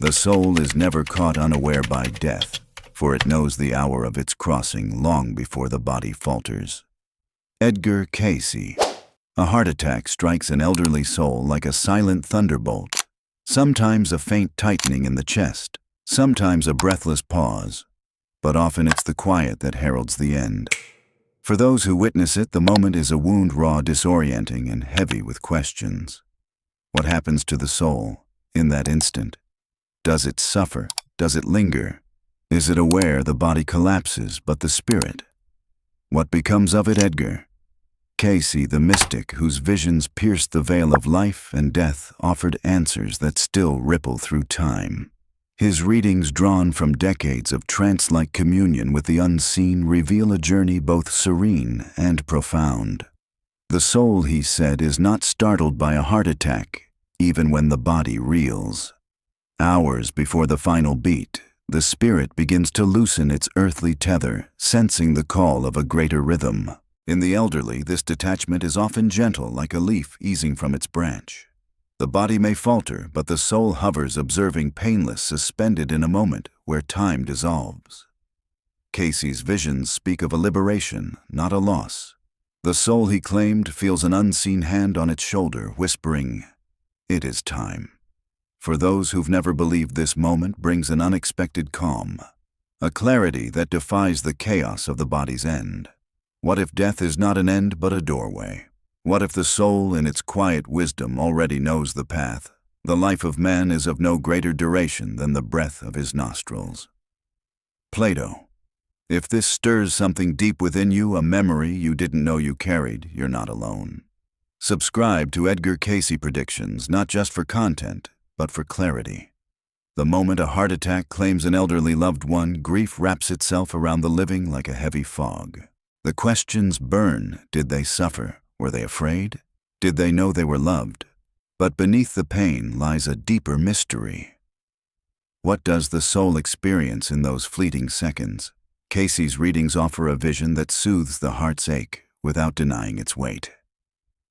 The soul is never caught unaware by death, for it knows the hour of its crossing long before the body falters. Edgar Cayce. A heart attack strikes an elderly soul like a silent thunderbolt, sometimes a faint tightening in the chest, sometimes a breathless pause, but often it's the quiet that heralds the end. For those who witness it, the moment is a wound raw, disorienting, and heavy with questions. What happens to the soul in that instant? Does it suffer? Does it linger? Is it aware the body collapses, but the spirit? What becomes of it? Edgar Cayce, the mystic whose visions pierced the veil of life and death, offered answers that still ripple through time. His readings, drawn from decades of trance-like communion with the unseen, reveal a journey both serene and profound. The soul, he said, is not startled by a heart attack, even when the body reels. Hours before the final beat, the spirit begins to loosen its earthly tether, sensing the call of a greater rhythm. In the elderly, this detachment is often gentle, like a leaf easing from its branch. The body may falter, but the soul hovers, observing, painless, suspended in a moment where time dissolves. Cayce's visions speak of a liberation, not a loss. The soul, he claimed, feels an unseen hand on its shoulder, whispering, "It is time." For those who've never believed, this moment brings an unexpected calm, a clarity that defies the chaos of the body's end. What if death is not an end but a doorway? What if the soul, in its quiet wisdom, already knows the path? The life of man is of no greater duration than the breath of his nostrils. Plato. If this stirs something deep within you, a memory you didn't know you carried, you're not alone. Subscribe to Edgar Cayce Predictions, not just for content, but for clarity. The moment a heart attack claims an elderly loved one, grief wraps itself around the living like a heavy fog. The questions burn. Did they suffer? Were they afraid? Did they know they were loved? But beneath the pain lies a deeper mystery. What does the soul experience in those fleeting seconds? Cayce's readings offer a vision that soothes the heart's ache without denying its weight.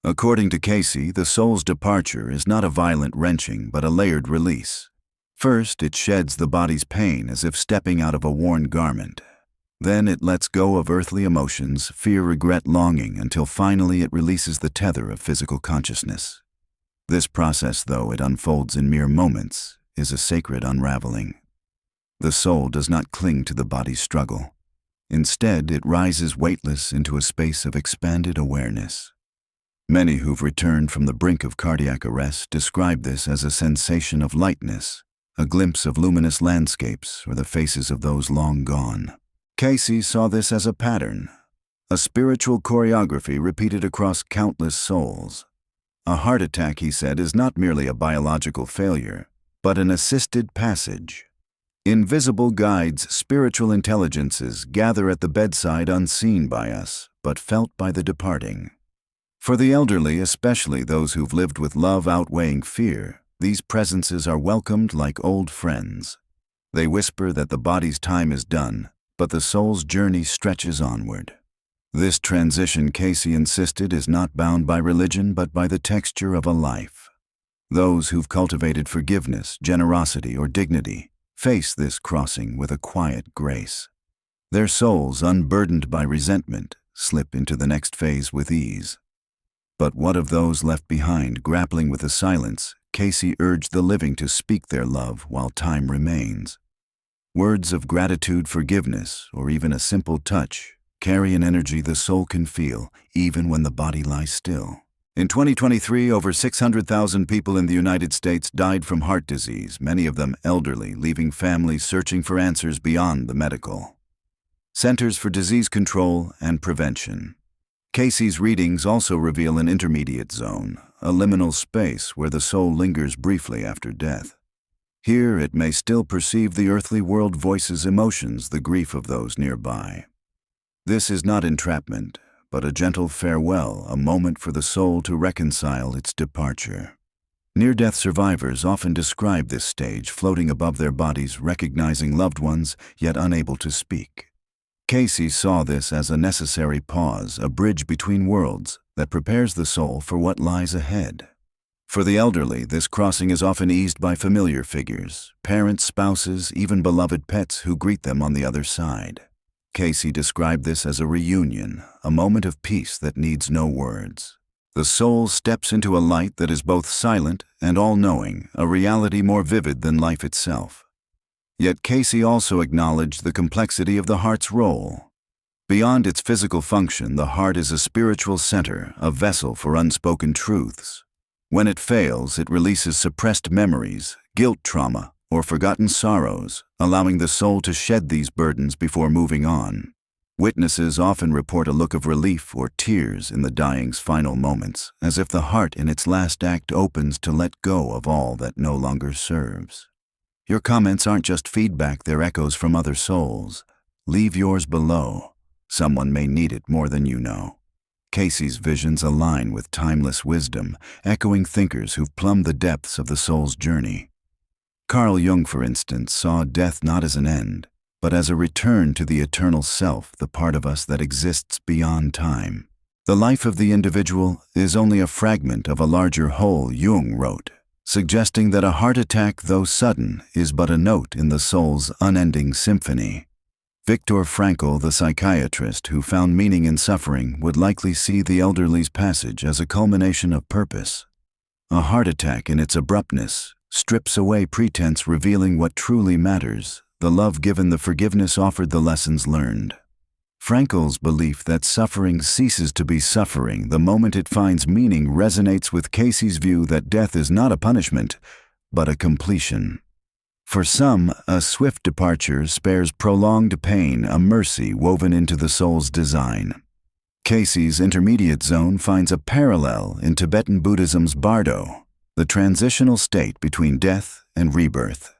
According to Cayce, the soul's departure is not a violent wrenching, but a layered release. First, it sheds the body's pain as if stepping out of a worn garment. Then it lets go of earthly emotions, fear, regret, longing, until finally it releases the tether of physical consciousness. This process, though it unfolds in mere moments, is a sacred unraveling. The soul does not cling to the body's struggle. Instead, it rises weightless into a space of expanded awareness. Many who've returned from the brink of cardiac arrest describe this as a sensation of lightness, a glimpse of luminous landscapes or the faces of those long gone. Cayce saw this as a pattern, a spiritual choreography repeated across countless souls. A heart attack, he said, is not merely a biological failure, but an assisted passage. Invisible guides, spiritual intelligences, gather at the bedside, unseen by us, but felt by the departing. For the elderly, especially those who've lived with love outweighing fear, these presences are welcomed like old friends. They whisper that the body's time is done, but the soul's journey stretches onward. This transition, Cayce insisted, is not bound by religion but by the texture of a life. Those who've cultivated forgiveness, generosity, or dignity face this crossing with a quiet grace. Their souls, unburdened by resentment, slip into the next phase with ease. But what of those left behind, grappling with the silence? Cayce urged the living to speak their love while time remains. Words of gratitude, forgiveness, or even a simple touch carry an energy the soul can feel even when the body lies still. In 2023, over 600,000 people in the United States died from heart disease, many of them elderly, leaving families searching for answers beyond the medical. Centers for Disease Control and Prevention. Cayce's readings also reveal an intermediate zone, a liminal space where the soul lingers briefly after death. Here it may still perceive the earthly world, voices, emotions, the grief of those nearby. This is not entrapment, but a gentle farewell, a moment for the soul to reconcile its departure. Near-death survivors often describe this stage, floating above their bodies, recognizing loved ones, yet unable to speak. Cayce saw this as a necessary pause, a bridge between worlds that prepares the soul for what lies ahead. For the elderly, this crossing is often eased by familiar figures, parents, spouses, even beloved pets who greet them on the other side. Cayce described this as a reunion, a moment of peace that needs no words. The soul steps into a light that is both silent and all-knowing, a reality more vivid than life itself. Yet Cayce also acknowledged the complexity of the heart's role. Beyond its physical function, the heart is a spiritual center, a vessel for unspoken truths. When it fails, it releases suppressed memories, guilt trauma, or forgotten sorrows, allowing the soul to shed these burdens before moving on. Witnesses often report a look of relief or tears in the dying's final moments, as if the heart in its last act opens to let go of all that no longer serves. Your comments aren't just feedback, they're echoes from other souls. Leave yours below. Someone may need it more than you know. Cayce's visions align with timeless wisdom, echoing thinkers who've plumbed the depths of the soul's journey. Carl Jung, for instance, saw death not as an end, but as a return to the eternal self, the part of us that exists beyond time. The life of the individual is only a fragment of a larger whole, Jung wrote, suggesting that a heart attack, though sudden, is but a note in the soul's unending symphony. Viktor Frankl, the psychiatrist who found meaning in suffering, would likely see the elderly's passage as a culmination of purpose. A heart attack in its abruptness strips away pretense, revealing what truly matters: the love given, the forgiveness offered, the lessons learned. Frankl's belief that suffering ceases to be suffering the moment it finds meaning resonates with Cayce's view that death is not a punishment, but a completion. For some, a swift departure spares prolonged pain, a mercy woven into the soul's design. Cayce's intermediate zone finds a parallel in Tibetan Buddhism's Bardo, the transitional state between death and rebirth.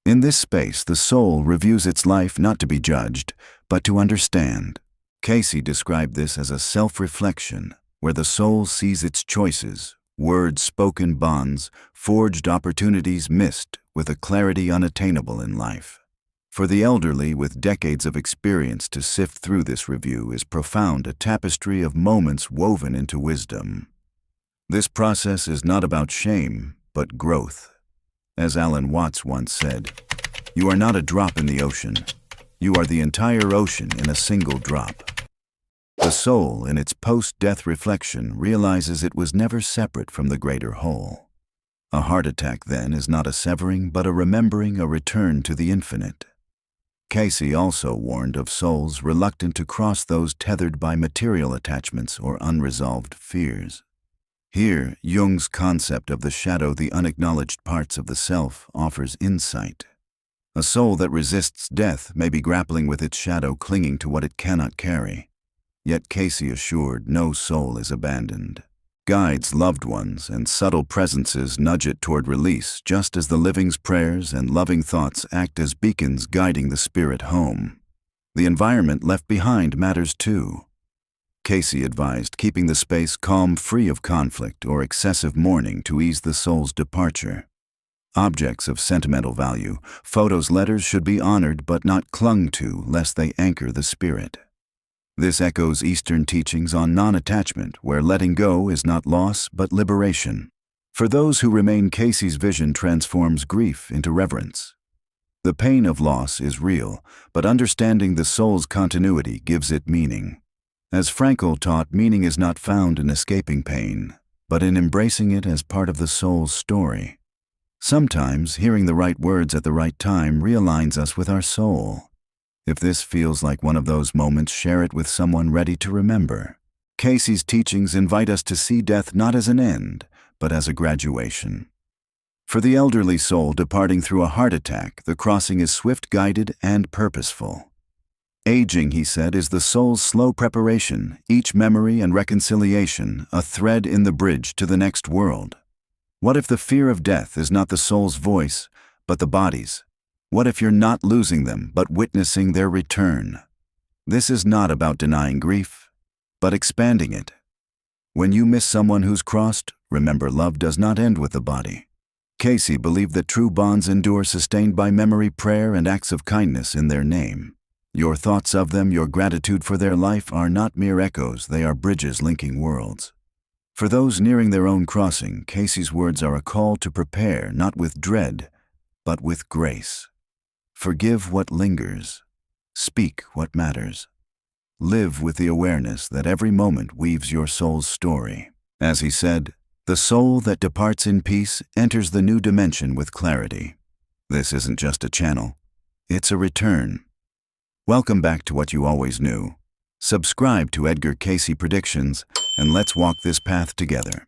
In this space, the soul reviews its life not to be judged, but to understand. Cayce described this as a self-reflection, where the soul sees its choices, words spoken, bonds, forged, opportunities missed, with a clarity unattainable in life. For the elderly, with decades of experience to sift through this review, is profound, a tapestry of moments woven into wisdom. This process is not about shame, but growth. As Alan Watts once said, "You are not a drop in the ocean. You are the entire ocean in a single drop." The soul, in its post-death reflection, realizes it was never separate from the greater whole. A heart attack, then, is not a severing, but a remembering, a return to the infinite. Cayce also warned of souls reluctant to cross those tethered by material attachments or unresolved fears. Here, Jung's concept of the shadow, the unacknowledged parts of the self, offers insight. A soul that resists death may be grappling with its shadow, clinging to what it cannot carry. Yet Cayce assured no soul is abandoned. Guides, loved ones, and subtle presences nudge it toward release, just as the living's prayers and loving thoughts act as beacons guiding the spirit home. The environment left behind matters too. Cayce advised keeping the space calm, free of conflict or excessive mourning to ease the soul's departure. Objects of sentimental value, photos, letters should be honored but not clung to, lest they anchor the spirit. This echoes Eastern teachings on non-attachment, where letting go is not loss but liberation. For those who remain, Cayce's vision transforms grief into reverence. The pain of loss is real, but understanding the soul's continuity gives it meaning. As Frankl taught, meaning is not found in escaping pain, but in embracing it as part of the soul's story. Sometimes, hearing the right words at the right time realigns us with our soul. If this feels like one of those moments, share it with someone ready to remember. Cayce's teachings invite us to see death not as an end, but as a graduation. For the elderly soul departing through a heart attack, the crossing is swift, guided, and purposeful. Aging, he said, is the soul's slow preparation, each memory and reconciliation a thread in the bridge to the next world. What if the fear of death is not the soul's voice, but the body's? What if you're not losing them, but witnessing their return? This is not about denying grief, but expanding it. When you miss someone who's crossed, remember love does not end with the body. Cayce believed that true bonds endure, sustained by memory, prayer, and acts of kindness in their name. Your thoughts of them, your gratitude for their life are not mere echoes, they are bridges linking worlds. For those nearing their own crossing, Cayce's words are a call to prepare not with dread, but with grace. Forgive what lingers. Speak what matters. Live with the awareness that every moment weaves your soul's story. As he said, the soul that departs in peace enters the new dimension with clarity. This isn't just a channel. It's a return. Welcome back to what you always knew. Subscribe to Edgar Cayce Predictions, and let's walk this path together.